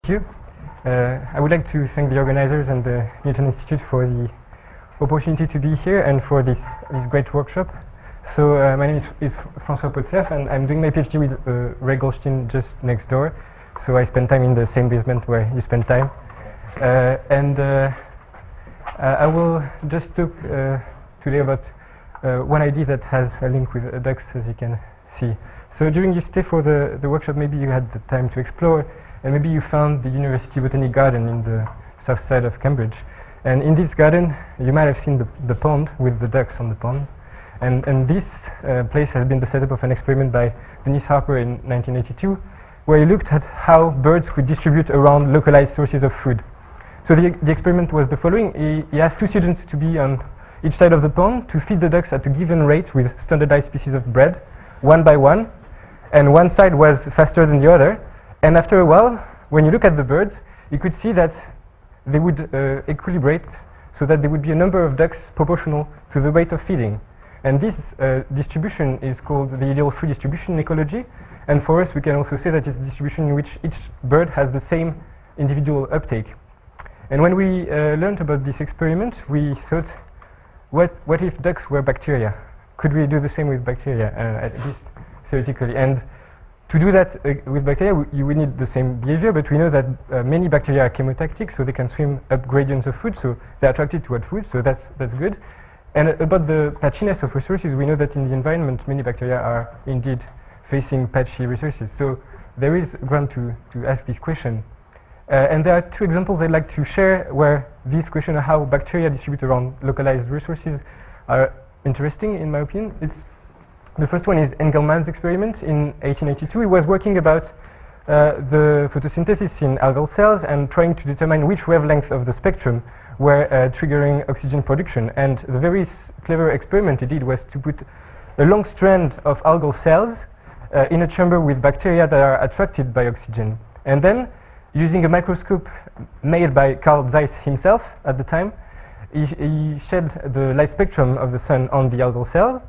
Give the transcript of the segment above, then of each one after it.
you. I would like to thank the organizers and the Newton Institute for the opportunity to be here and for this great workshop. So my name is François Peaudecerf, and I'm doing my PhD with Ray Goldstein just next door. So I spend time in the same basement where you spend time. I will just talk today about one idea that has a link with ducks, as you can see. So during your stay for the workshop, maybe you had the time to explore, and maybe you found the University Botanic Garden in the south side of Cambridge. And in this garden, you might have seen the pond with the ducks on the pond. And this place has been the setup of an experiment by Dennis Harper in 1982, where he looked at how birds could distribute around localized sources of food. So the experiment was the following. He asked two students to be on each side of the pond to feed the ducks at a given rate with standardized pieces of bread, one by one. And one side was faster than the other. And after a while, when you look at the birds, you could see that they would equilibrate so that there would be a number of ducks proportional to the rate of feeding. And this distribution is called the ideal food distribution ecology. And for us, we can also say that it's a distribution in which each bird has the same individual uptake. And when we learned about this experiment, we thought, what if ducks were bacteria? Could we do the same with bacteria, at least theoretically? And to do that with bacteria, you would need the same behavior, but we know that many bacteria are chemotactic, so they can swim up gradients of food, so they're attracted to what food, so that's good. And about the patchiness of resources, we know that in the environment, many bacteria are indeed facing patchy resources. So there is ground to ask this question. And there are two examples I'd like to share where this question of how bacteria distribute around localized resources are interesting, in my opinion. The first one is Engelmann's experiment in 1882. He was working about the photosynthesis in algal cells and trying to determine which wavelength of the spectrum were triggering oxygen production. And the very clever experiment he did was to put a long strand of algal cells in a chamber with bacteria that are attracted by oxygen. And then, using a microscope made by Carl Zeiss himself at the time, he shed the light spectrum of the sun on the algal cells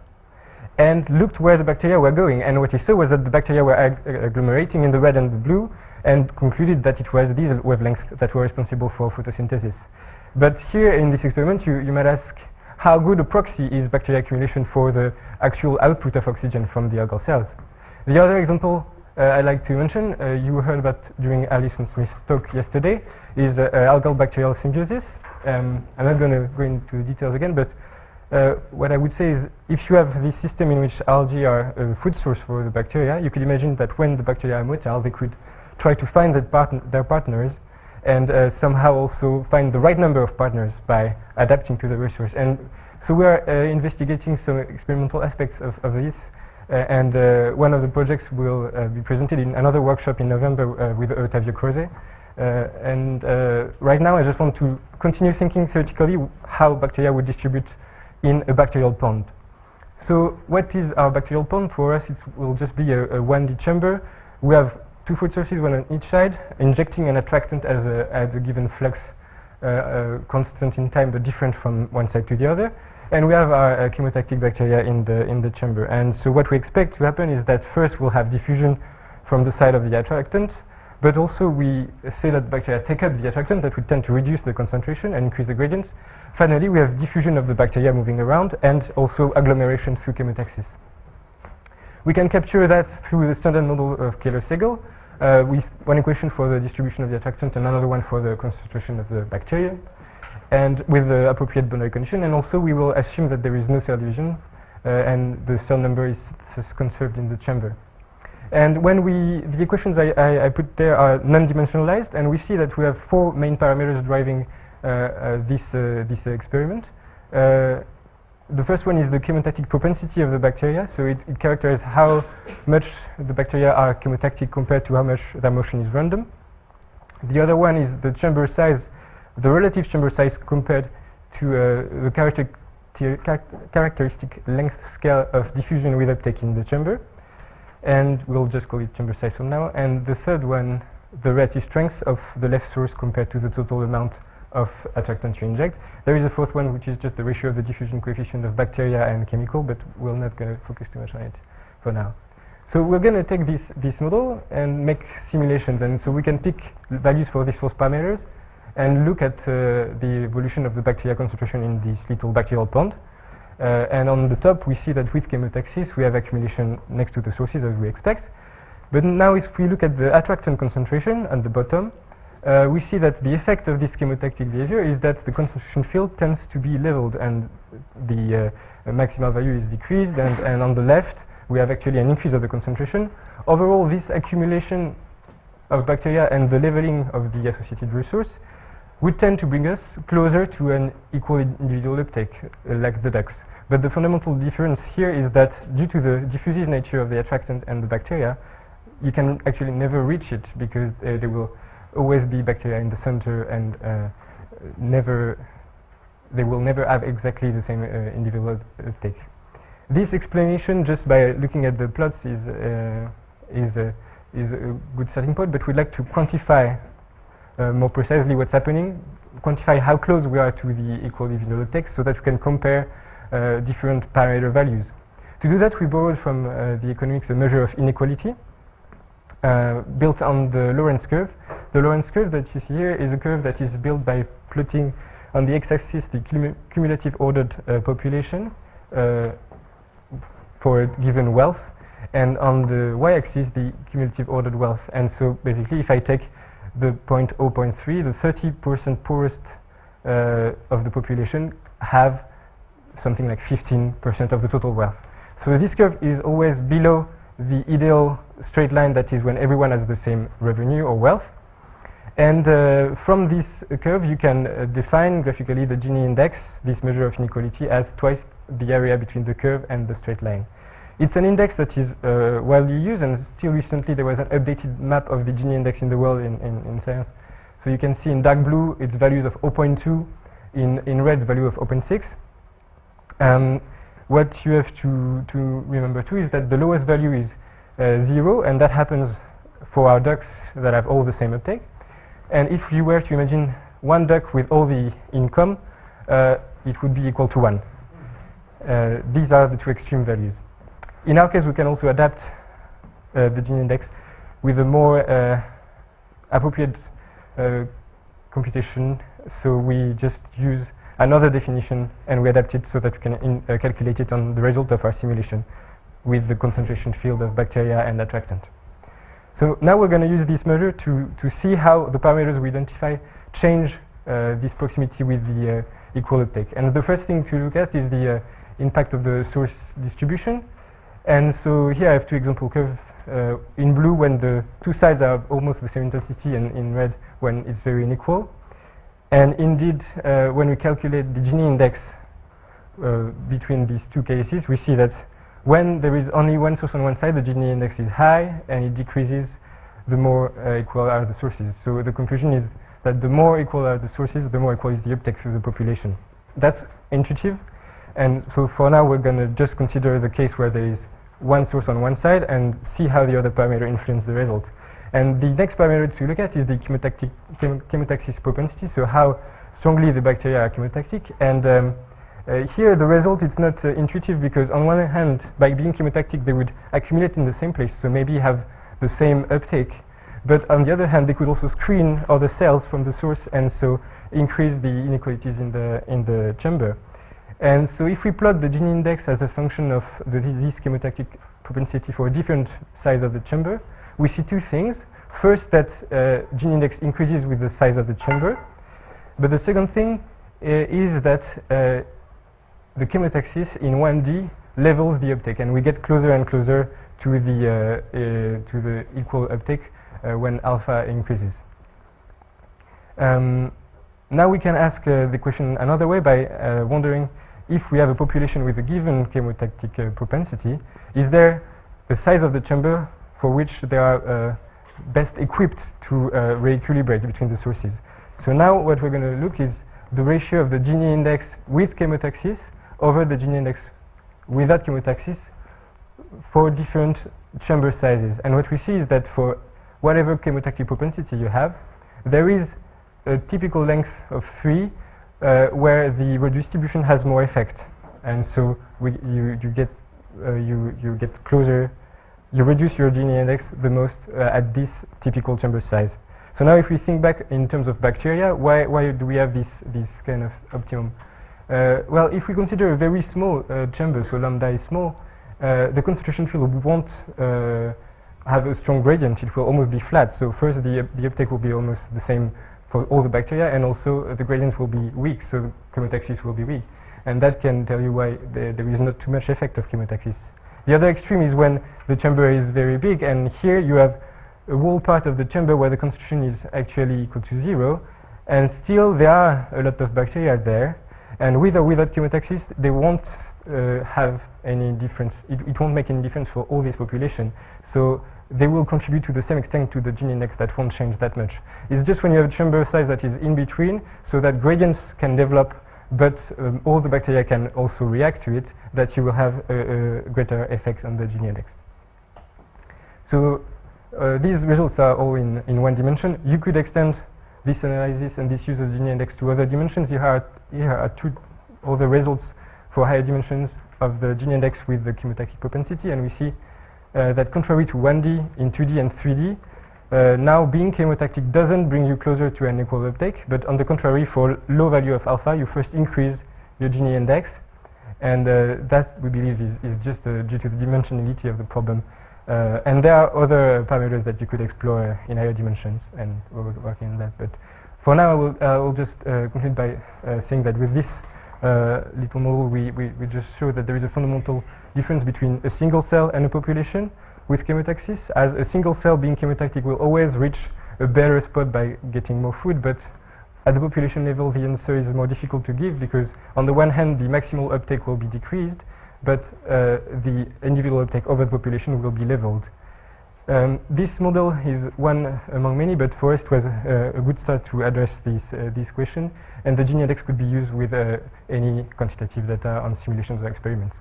and looked where the bacteria were going. And what he saw was that the bacteria were agglomerating in the red and the blue, and concluded that it was these wavelengths that were responsible for photosynthesis. But here in this experiment, you might ask, how good a proxy is bacteria accumulation for the actual output of oxygen from the algal cells? The other example I'd like to mention, you heard about during Alison Smith's talk yesterday, is algal bacterial symbiosis. I'm not going to go into details again, but what I would say is, if you have this system in which algae are a food source for the bacteria, you could imagine that when the bacteria are motile, they could try to find their partners and somehow also find the right number of partners by adapting to the resource. And so we are investigating some experimental aspects of this. And one of the projects will be presented in another workshop in November with Ottavio Croce. And right now I just want to continue thinking theoretically how bacteria would distribute in a bacterial pond. So what is our bacterial pond? For us, it will just be a 1D chamber. We have two food sources, one on each side, injecting an attractant at a given flux, constant in time, but different from one side to the other. And we have our chemotactic bacteria in the chamber. And so what we expect to happen is that first we'll have diffusion from the side of the attractant, but also we say that bacteria take up the attractant. That would tend to reduce the concentration and increase the gradients. Finally, we have diffusion of the bacteria moving around and also agglomeration through chemotaxis. We can capture that through the standard model of Keller-Segel with one equation for the distribution of the attractant and another one for the concentration of the bacteria, and with the appropriate boundary condition. And also we will assume that there is no cell division and the cell number is conserved in the chamber. And when the equations I put there are non-dimensionalized, and we see that we have four main parameters driving this experiment. The first one is the chemotactic propensity of the bacteria, so it characterizes how much the bacteria are chemotactic compared to how much their motion is random. The other one is the chamber size, the relative chamber size compared to the characteristic length scale of diffusion with uptake in the chamber. And we'll just call it chamber size from now. And the third one, the relative strength of the left source compared to the total amount of attractant you inject. There is a fourth one, which is just the ratio of the diffusion coefficient of bacteria and chemical, but we're not going to focus too much on it for now. So we're going to take this model and make simulations, and so we can pick values for these source parameters and look at the evolution of the bacteria concentration in this little bacterial pond. And on the top, we see that with chemotaxis, we have accumulation next to the sources as we expect. But now if we look at the attractant concentration at the bottom, we see that the effect of this chemotactic behavior is that the concentration field tends to be leveled, and the maximal value is decreased, and on the left, we have actually an increase of the concentration. Overall, this accumulation of bacteria and the leveling of the associated resource would tend to bring us closer to an equal individual uptake, like the ducks. But the fundamental difference here is that due to the diffusive nature of the attractant and the bacteria, you can actually never reach it, because there will always be bacteria in the center, and they will never have exactly the same individual uptake. This explanation, just by looking at the plots, is a good starting point, but we'd like to quantify more precisely what's happening, quantify how close we are to the equal individual uptake, so that we can compare different parameter values. To do that, we borrowed from the economics a measure of inequality built on the Lorentz curve. The Lorentz curve that you see here is a curve that is built by plotting on the x-axis the cumulative ordered population for a given wealth, and on the y-axis the cumulative ordered wealth. And so basically, if I take the point 0.3, the 30% poorest of the population have something like 15% of the total wealth. So this curve is always below the ideal straight line, that is when everyone has the same revenue or wealth. And from this curve, you can define graphically the Gini index, this measure of inequality, as twice the area between the curve and the straight line. It's an index that is widely used, and still recently there was an updated map of the Gini index in the world in science. So you can see in dark blue its values of 0.2, in red the value of 0.6. What you have to remember too is that the lowest value is 0, and that happens for our ducks that have all the same uptake. And if you were to imagine one duck with all the income, it would be equal to 1. These are the two extreme values. In our case, we can also adapt the Gini index with a more appropriate computation. So we just use another definition, and we adapt it so that we can calculate it on the result of our simulation with the concentration field of bacteria and attractant. So now we're going to use this measure to see how the parameters we identify change this proximity with the equal uptake. And the first thing to look at is the impact of the source distribution. And so here I have two example curves, in blue when the two sides are almost the same intensity, and in red when it's very unequal. And indeed, when we calculate the Gini index between these two cases, we see that when there is only one source on one side, the Gini index is high, and it decreases the more equal are the sources. So the conclusion is that the more equal are the sources, the more equal is the uptake through the population. That's intuitive. And so for now, we're going to just consider the case where there is one source on one side and see how the other parameter influence the result. And the next parameter to look at is the chemotaxis propensity, so how strongly the bacteria are chemotactic. And here the result is not intuitive, because on one hand, by being chemotactic, they would accumulate in the same place, so maybe have the same uptake. But on the other hand, they could also screen other cells from the source, and so increase the inequalities in the chamber. And so if we plot the Gini index as a function of this chemotactic propensity for different size of the chamber, we see two things. First, that Gini index increases with the size of the chamber. But the second thing is that the chemotaxis in 1D levels the uptake, and we get closer and closer to the equal uptake when alpha increases. Now we can ask the question another way by wondering, if we have a population with a given chemotactic propensity, is there a size of the chamber for which they are best equipped to re-equilibrate between the sources? So now what we're going to look is the ratio of the Gini index with chemotaxis over the Gini index without chemotaxis for different chamber sizes. And what we see is that for whatever chemotactic propensity you have, there is a typical length of 3 where the redistribution has more effect, and so you get closer, you reduce your Gini index the most at this typical chamber size. So now if we think back in terms of bacteria, why do we have this kind of optimum? Well, if we consider a very small chamber, so lambda is small, the concentration field won't have a strong gradient. It will almost be flat. So first, the uptake will be almost the same for all the bacteria, and also the gradients will be weak, so chemotaxis will be weak. And that can tell you why there is not too much effect of chemotaxis. The other extreme is when the chamber is very big, and here you have a whole part of the chamber where the concentration is actually equal to 0, and still there are a lot of bacteria there, and with or without chemotaxis, they won't have any difference. It won't make any difference for all this population. So they will contribute to the same extent to the Gini index that won't change that much. It's just when you have a chamber size that is in between, so that gradients can develop, but all the bacteria can also react to it, that you will have a greater effect on the Gini index. So these results are all in one dimension. You could extend this analysis and this use of Gini index to other dimensions. Here are two other results for higher dimensions of the Gini index with the chemotactic propensity, and we see that contrary to 1D, in 2D and 3D, now being chemotactic doesn't bring you closer to an equal uptake, but on the contrary, for low value of alpha, you first increase your Gini index, and that, we believe, is just due to the dimensionality of the problem. And there are other parameters that you could explore in higher dimensions, and we're working on that. But for now, I will just conclude by saying that with this little model, we just show that there is a fundamental difference between a single cell and a population with chemotaxis, as a single cell being chemotactic will always reach a better spot by getting more food, but at the population level, the answer is more difficult to give, because on the one hand, the maximal uptake will be decreased, but the individual uptake over the population will be leveled. This model is one among many, but for us it was a good start to address this question, and the Gini index could be used with any quantitative data on simulations or experiments.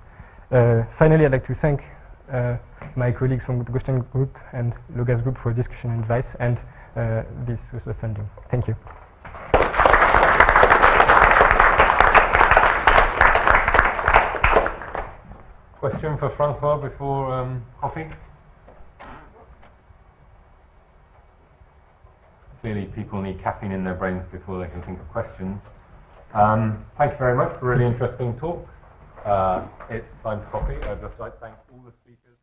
Finally, I'd like to thank my colleagues from the Goshen group and Loga's group for discussion and advice, and this source of funding. Thank you. Question for François before coffee? Clearly people need caffeine in their brains before they can think of questions. Thank you very much for a really interesting talk. It's time for coffee. I'd just like to thank all the speakers.